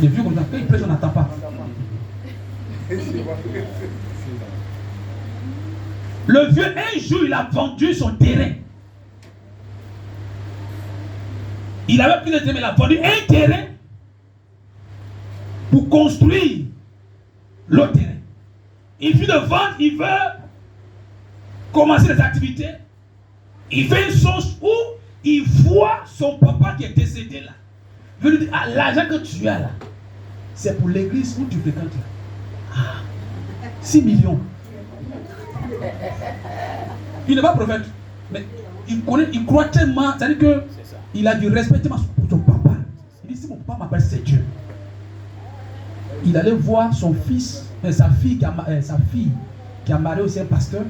Les vieux comme ça, quand ils prêchent, on n'attend pas. Le vieux, un jour, il a vendu son terrain. Il avait plus de terrain, il a vendu un terrain pour construire l'autre terrain. Il finit de vendre, il veut commencer les activités. Il fait une sauce où il voit son papa qui est décédé là. Il veut lui dire, ah, l'argent que tu as là, c'est pour l'église où tu fréquentes là. Ah, 6 millions. Il n'est pas prophète, mais il connaît, il croit tellement, c'est-à-dire qu'il a du respect tellement pour son papa. Il dit, si mon papa m'appelle, c'est Dieu. Il allait voir son fils, sa fille qui a marié aussi un pasteur.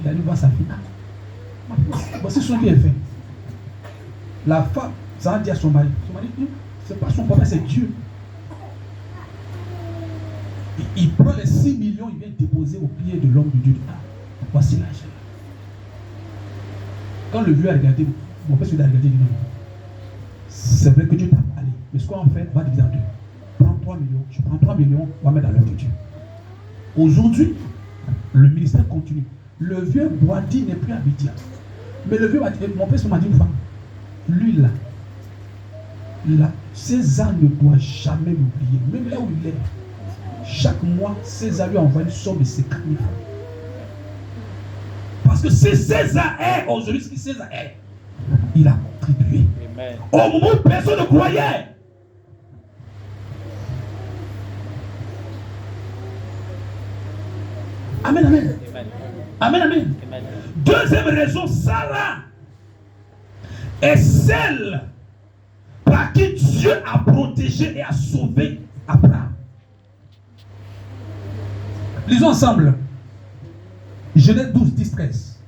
Il allait voir sa fille. Ah, voici ce qu'il a fait. La femme, ça a dit à son mari. Son mari dit, c'est pas son papa, c'est Dieu. Il prend les 6 millions, il vient déposer au pied de l'homme de Dieu. Ah, voici l'argent. Quand le vieux a regardé, mon père il a regardé, il dit non. C'est vrai que Dieu t'a parlé. Mais ce qu'on fait, on va diviser en deux. Prends 3 millions, je prends 3 millions, on va mettre dans l'œuvre de Dieu. Aujourd'hui, le ministère continue. Le vieux Boadi n'est plus à Abidjan. Mais le vieux, mon père m'a dit une fois, lui là, César ne doit jamais l'oublier. Même là où il est, chaque mois, César lui envoie une somme de 50 000 francs. Parce que si César est aujourd'hui ce que César est, il a contribué. Amen. Au moment où personne ne croyait. Amen, amen. Amen, amen. Amen. Deuxième raison, Sarah est celle par qui Dieu a protégé et a sauvé Abraham. Lisons ensemble. Genèse 12, 10, 13.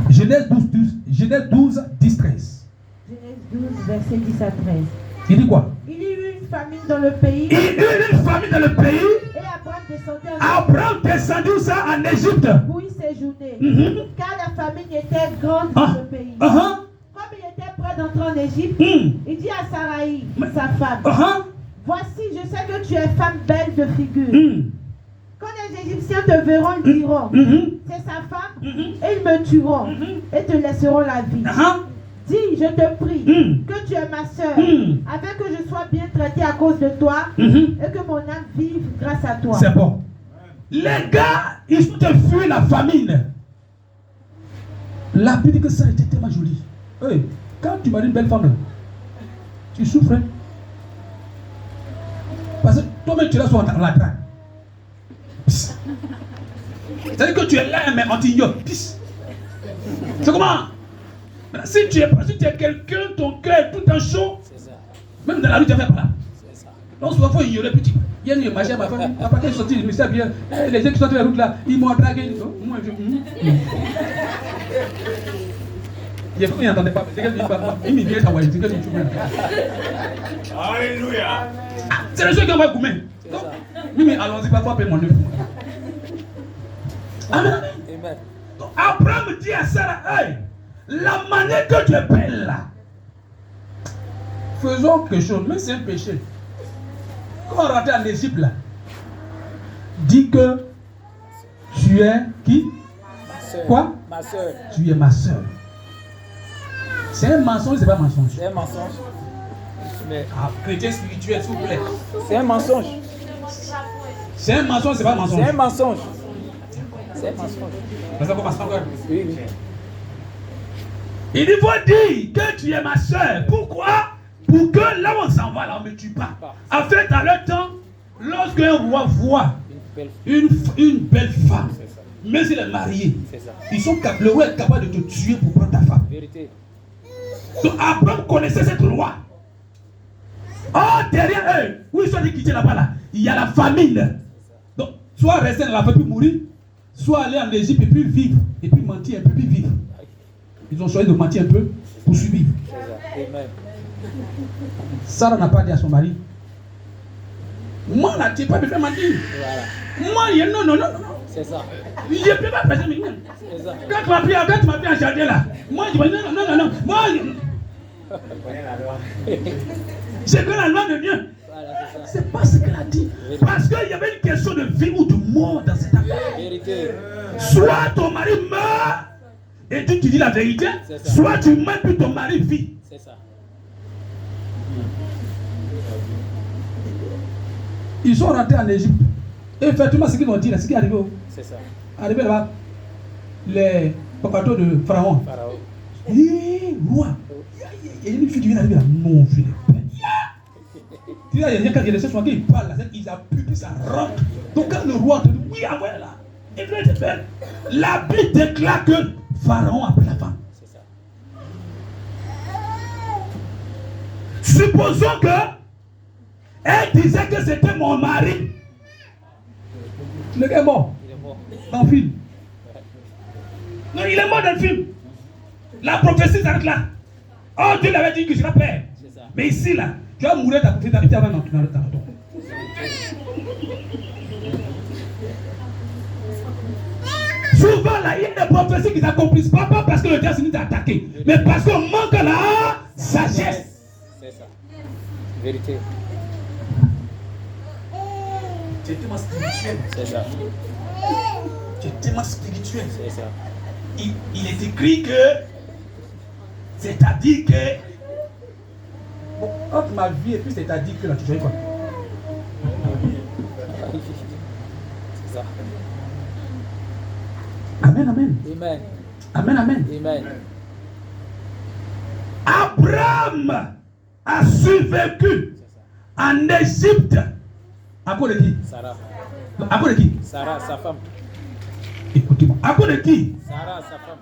Genèse 12, 10, 13. Genèse 12, verset 10 à 13. Il dit quoi? Il y eut une famine dans le pays. Il y eut une famine dans le pays. Et Abraham descendit en Égypte. Pour y séjourner. Car la famine était grande dans le pays. Comme il était prêt d'entrer en Égypte, il dit à Sarai, sa femme, voici, je sais que tu es femme belle de figure. Quand les Égyptiens te verront, ils diront, c'est sa femme, et ils me tueront, et te laisseront la vie. Dis, je te prie, que tu es ma soeur, afin que je sois bien traité à cause de toi, et que mon âme vive grâce à toi. C'est bon. Les gars, ils te fuient la famine. La Bible dit que ça était tellement joli. Hey, quand tu maries une belle femme, là, tu souffres. Hein? Parce que toi-même, tu es là sur la traque. C'est-à-dire que tu es là, mais on t'ignore. C'est comment? Si tu es quelqu'un, ton cœur est tout en chaud, même dans la rue, tu as fait par là. Donc, souvent, il faut ignorer petit. Il y a une image à ma femme, après qu'elle est sortie du ministère, bien, les gens qui sont sur la route là, ils m'ont dragué. Moi, il n'entendait pas. Il me dit à Hawaï. Alléluia. C'est le seul qui envoie Goumé. Oui, mais allons-y, pas payer mon œuf. Amen. Donc, Abraham dit à Sarah, hey, la manière que tu es belle là, faisons quelque chose, mais c'est un péché. Quand on rentre en Égypte là, dis que tu es qui? Ma soeur. Quoi? Ma soeur. Tu es ma soeur. C'est un mensonge, c'est pas un mensonge. C'est un mensonge. Mais chrétien spirituel, s'il vous plaît. C'est un mensonge. C'est un mensonge, c'est pas un mensonge. C'est un mensonge. C'est un mensonge. Ça commence encore. Oui, oui. Il dit, faut dire que tu es ma soeur. Pourquoi? Pour que là où on s'en va, là, on ne me tue pas. Afin, dans le temps, lorsqu'un roi voit une belle femme, même s'il est marié, le roi est capable de te tuer pour prendre ta femme. Vérité. Donc Abraham connaissait cette loi. Oh, derrière eux, où ils sont allés quitter là-bas, là, il y a la famine. Donc, soit rester dans la famille puis mourir, soit aller en Égypte et puis vivre, et puis mentir un peu, puis vivre. Ils ont choisi de mentir un peu pour survivre. Sarah n'a pas dit à son mari, moi, là, tu n'es pas me faire mentir. Moi, non. C'est ça. Je ne peux pas faire ça. Quand tu m'as pris en jardin là, moi, je dis non. Moi, C'est que la loi de Dieu. Voilà, c'est ça. C'est pas ce qu'elle a dit. Parce qu'il y avait une question de vie ou de mort dans cette affaire. Vérité. Soit ton mari meurt et tu dis la vérité, soit tu meurs puis ton mari vit. C'est ça. Ils sont rentrés en Égypte. Et effectivement, ce qu'ils vont dire, ce qui est arrivé. C'est ça. Arrivé là-bas, les papatos de Pharaon. Pharaon. Hé, roi. Il y a une fille qui vient d'arriver là. Non, fille de paix. Tu vois, il y a quelqu'un qui il parle là, il appuie, puis ça rentre. Donc quand le roi te dit, oui, ah ouais là, il vient de faire. La Bible déclare que Pharaon a pris la femme. C'est ça. Supposons que elle disait que c'était mon mari. Le gars est mort. Il est mort. Dans le film. Non, il est mort dans le film. La prophétie s'arrête là. Oh, Dieu l'avait dit que je serai père. C'est ça. Mais ici, là, tu vas mourir ta prophétie d'arrêter avant dans le temps. Souvent, là, il y a des prophéties qui n'accomplissent pas parce que le diable s'est mis à attaquer, mais parce qu'on manque la sagesse. C'est ça. Vérité. Tu es tellement spirituel. C'est ça. Tu es tellement spirituel. C'est ça. Il est écrit que, c'est-à-dire que, bon, entre ma vie et puis c'est-à-dire que là, tu fais quoi? C'est ça. Amen, amen. Amen. Amen, amen. Amen. Abraham a survécu en Égypte. À cause de qui? Sarah. À cause de qui? Sarah, sa femme. Écoutez-moi. À cause de qui? Sarah, sa femme.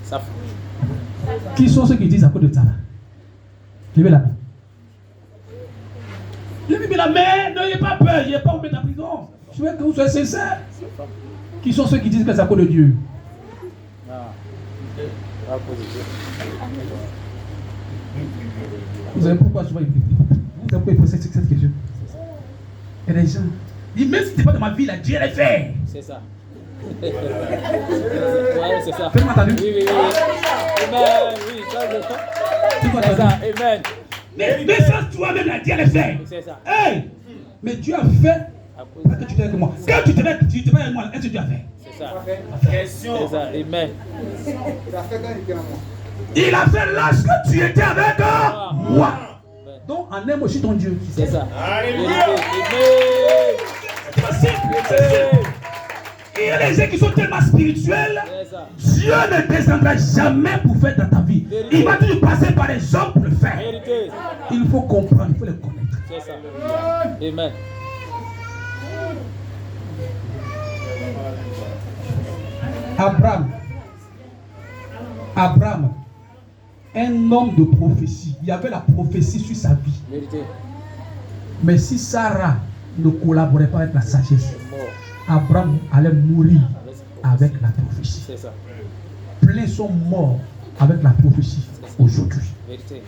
Sa femme. Qui sont ceux qui disent à cause de Sarah? Levez la main. Levez la main. N'ayez pas peur. Il n'y a pas vous mettre en prison. Je veux que vous soyez sincères. Qui sont ceux qui disent que c'est à cause de Dieu? Non. À cause de Dieu. Vous savez pourquoi souvent vous savez pourquoi il pose cette question? Et les gens disent, même si ce n'est pas dans ma vie, là, Dieu l'a fait. C'est ça. Ouais, c'est ça. Faites-moi entendu. Oui, oui, oui. Amen. Oui, ça, c'est ça. Amen. Mais ça, toi-même, là, Dieu l'a fait. C'est ça. Hey! Mais Dieu a fait. Parce que tu t'es avec moi. Quand tu t'es avec moi, est-ce que Dieu a fait? C'est ça. C'est ça. Amen. Il a fait lorsque tu étais avec moi. Donc, en aime aussi ton Dieu. C'est ça. C'est simple. Il y a des gens qui sont tellement spirituels. Dieu ne descendra jamais pour faire dans ta vie. Il va toujours passer par les hommes pour le faire. Il faut comprendre, il faut les connaître. C'est ça. Amen. Abraham, un homme de prophétie. Il y avait la prophétie sur sa vie. Vérité. Mais si Sarah ne collaborait pas avec la sagesse, Abraham allait mourir avec la prophétie. C'est ça. Plein sont morts avec la prophétie aujourd'hui. Vérité.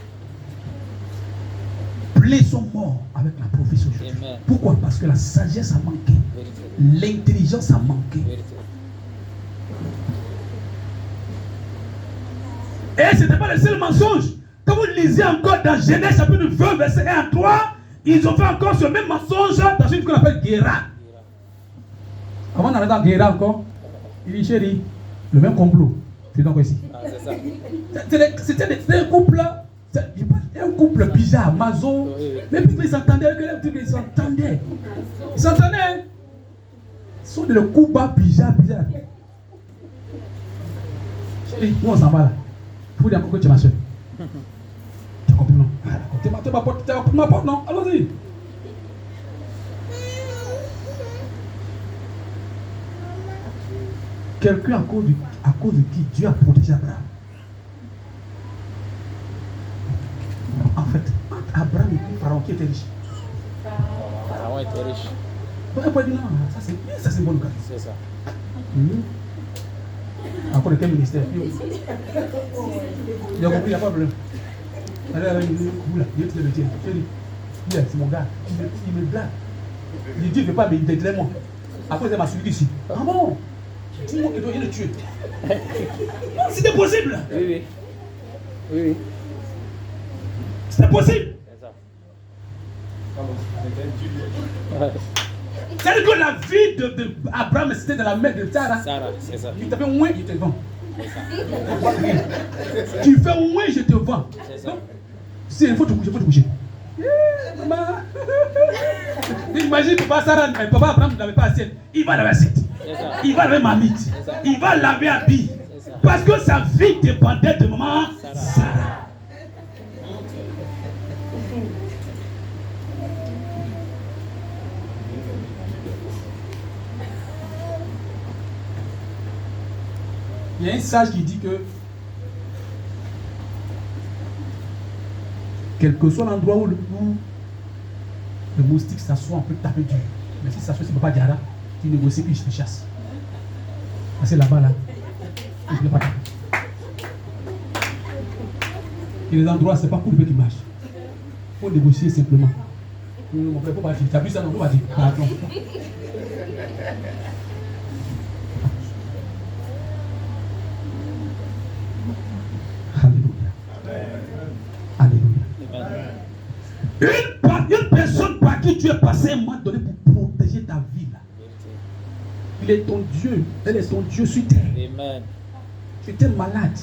Plein sont morts avec la prophétie aujourd'hui. Amen. Pourquoi? Parce que la sagesse a manqué. Vérité. L'intelligence a manqué. Vérité. Et ce n'était pas le seul mensonge. Quand vous lisez encore dans Genèse chapitre 20, verset 1 à 3, ils ont fait encore ce même mensonge dans une qu'on appelle Guéra. Avant d'arriver dans Guéra encore, il dit chérie, le même complot. C'est donc ici. Ah, c'est ça. C'était un couple, un couple bizarre, mazo. Mais puis ils s'entendaient avec les trucs, ils s'entendaient. Ils s'entendaient. Hein? Ils sont des coups bas bizarres. Chérie, où on s'en va là? Il faut dire que tu es ma soeur. Tu as compris, non? Tu as compris ma porte, non? Allons-y. Quelqu'un à cause de qui Dieu a protégé Abraham. En fait, entre Abraham et puis Pharaon, qui était riche? Pharaon était riche. On peut dire non, ça c'est une bonne occasion. C'est ça. Encore de quel ministère? Il a compris, il n'y a pas de problème. Allez, vous là, il te le tient. C'est mon gars, il me blague. Il dit Dieu ne veut pas m'aider moi. Après, il m'a suivi ici. Ah bon? Dis-moi qu'il doit le tuer. C'était possible. Oui. C'est possible. C'est-à-dire que la vie d'Abraham, c'était dans la main de Sarah. C'est ça. Tu te fais moins, je te vends. Tu fais moins, je te vends. C'est il faut te coucher. Imagine papa Sarah, papa Abraham n'avait pas assiette. Il va laver assiette. Il va laver mamite. Il va laver habit. Parce que sa vie dépendait de maman Sarah. Il y a un sage qui dit que quel que soit l'endroit où le moustique s'assoit, on peut taper dur. Mais si ça s'assoit, c'est Papa Diara, tu négocies puis je te chasse. Parce que là-bas, là, je ne vais pas taper. Et les endroits, ce n'est pas pour le qui marche. Il faut négocier simplement. Mon frère, il faut pas dire. Tu as vu ça, non, il faut pas dire. Pardon. Une personne par qui tu es passé un moment donné pour protéger ta vie là. Il est ton Dieu, elle est ton Dieu sur terre. Amen. Tu étais malade.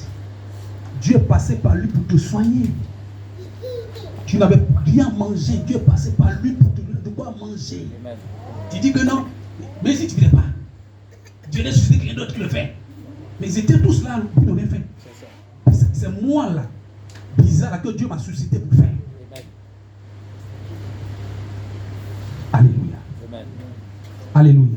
Dieu est passé par lui pour te soigner. Tu n'avais rien mangé. Dieu est passé par lui pour te donner de quoi manger. Amen. Tu dis que non, mais si tu ne voulais pas, Dieu n'est suscité quelqu'un d'autre qui le fait. Mais ils étaient tous là pour nous le faire. C'est moi là, bizarre là, que Dieu m'a suscité pour faire. Alléluia. Amen. Alléluia.